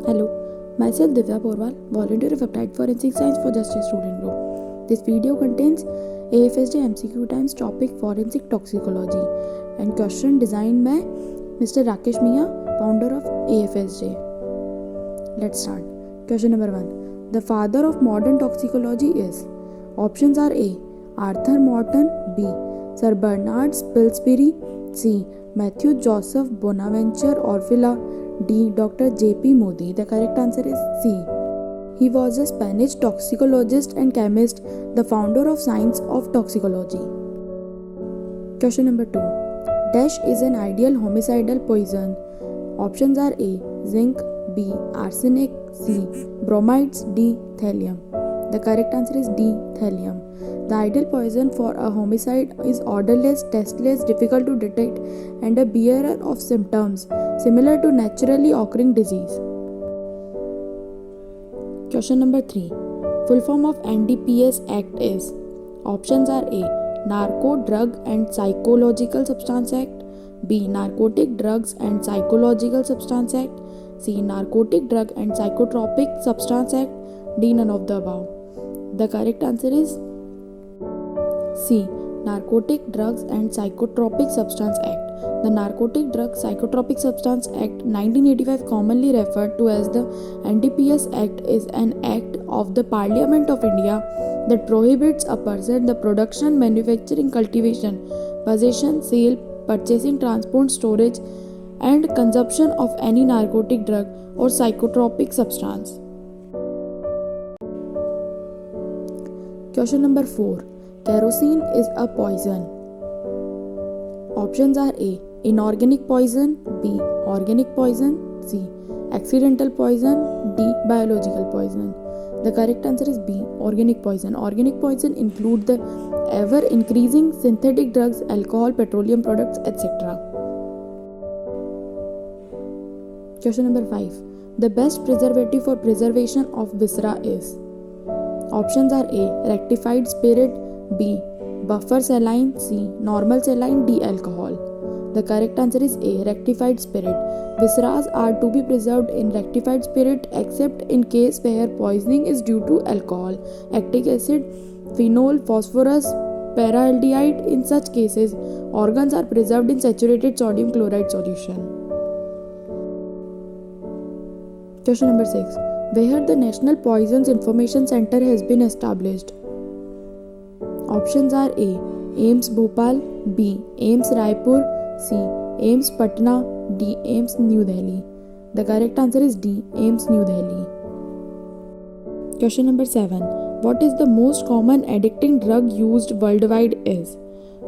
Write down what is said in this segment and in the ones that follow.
Hello, myself Divya Porwal, volunteer of Applied Forensic Science for Justice Student Group. This video contains AFSJ MCQ times topic Forensic Toxicology and question designed by Mr. Rakesh Mia, founder of AFSJ. Let's start. Question number 1. The father of modern toxicology is? Options are A. Arthur Morton, B. Sir Bernard Pillsbury, C. Matthew Joseph Bonaventure Orfila, D. Dr. J.P. Modi. The correct answer is C. He was a Spanish toxicologist and chemist, the founder of science of toxicology. Question number 2. Dash is an ideal homicidal poison. Options are A. Zinc, B. Arsenic, C. Bromides, D. Thallium. The correct answer is D. Thallium. The ideal poison for a homicide is odorless, tasteless, difficult to detect, and a bearer of symptoms similar to naturally occurring disease. Question number 3. Full form of NDPS Act is? Options are A. Narco Drug and Psychological Substance Act, B. Narcotic Drugs and Psychological Substance Act, C. Narcotic Drug and Psychotropic Substance Act, D. None of the above. The correct answer is C. Narcotic Drugs and Psychotropic Substance Act. The Narcotic Drug Psychotropic Substance Act 1985, commonly referred to as the NDPS Act, is an act of the Parliament of India that prohibits a person the production, manufacturing, cultivation, possession, sale, purchasing, transport, storage, and consumption of any narcotic drug or psychotropic substance. Question number 4. Kerosene is a poison. Options are A. Inorganic poison, B. Organic poison, C. Accidental poison, D. Biological poison. The correct answer is B. Organic poison. Organic poison include the ever increasing synthetic drugs, alcohol, petroleum products, etc. Question number 5. The best preservative for preservation of viscera is? Options are A. Rectified spirit, B. Buffer saline, C. Normal saline, D. Alcohol. The correct answer is A. Rectified spirit. Visceras are to be preserved in rectified spirit except in case where poisoning is due to alcohol, lactic acid, phenol, phosphorus, paraldehyde. In such cases, organs are preserved in saturated sodium chloride solution. Question number 6. Where the National Poisons Information Center has been established? Options are A. AIIMS Bhopal, B. AIIMS Raipur, C. AIIMS Patna, D. AIIMS New Delhi. The correct answer is D. AIIMS New Delhi. Question number 7. What is the most common addicting drug used worldwide is?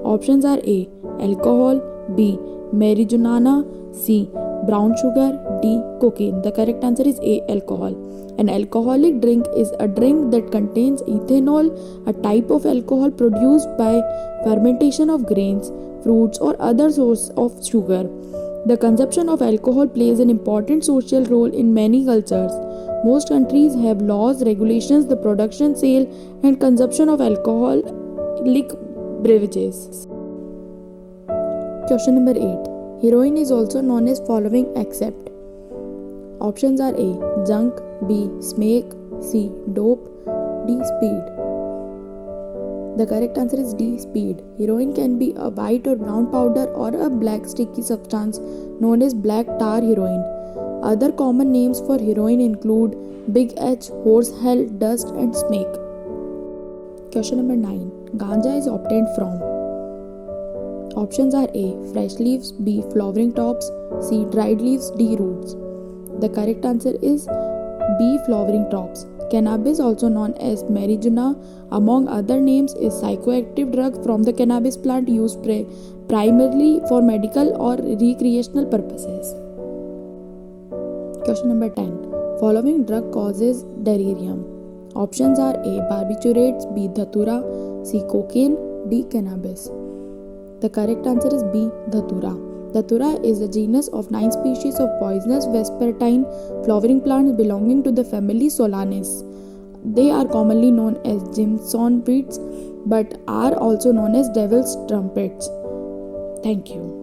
Options are A. Alcohol, B. Marijuana, C. Brown sugar, D. Cocaine. The correct answer is A. Alcohol. An alcoholic drink is a drink that contains ethanol, a type of alcohol produced by fermentation of grains, fruits, or other source of sugar. The consumption of alcohol plays an important social role in many cultures. Most countries have laws, regulations, the production, sale, and consumption of alcoholic beverages. Question number 8. Heroin is also known as following except? Options are A. Junk, B. Smack, C. Dope, D. Speed. The correct answer is D. Speed. Heroin can be a white or brown powder or a black sticky substance known as black tar heroin. Other common names for heroin include Big H, horse hell, dust, and smack. Question number 9. Ganja is obtained from? Options are A. Fresh leaves, B. Flowering tops, C. Dried leaves, D. Roots. The correct answer is B. Flowering tops. Cannabis, also known as marijuana, among other names, is psychoactive drug from the cannabis plant used primarily for medical or recreational purposes. Question number 10. Following drug causes delirium. Options are A. Barbiturates, B. Dhatura, C. Cocaine, D. Cannabis. The correct answer is B. Dhatura. Dhatura is a genus of 9 species of poisonous vespertine flowering plants belonging to the family Solanacea. They are commonly known as Jimson weeds but are also known as devil's trumpets. Thank you.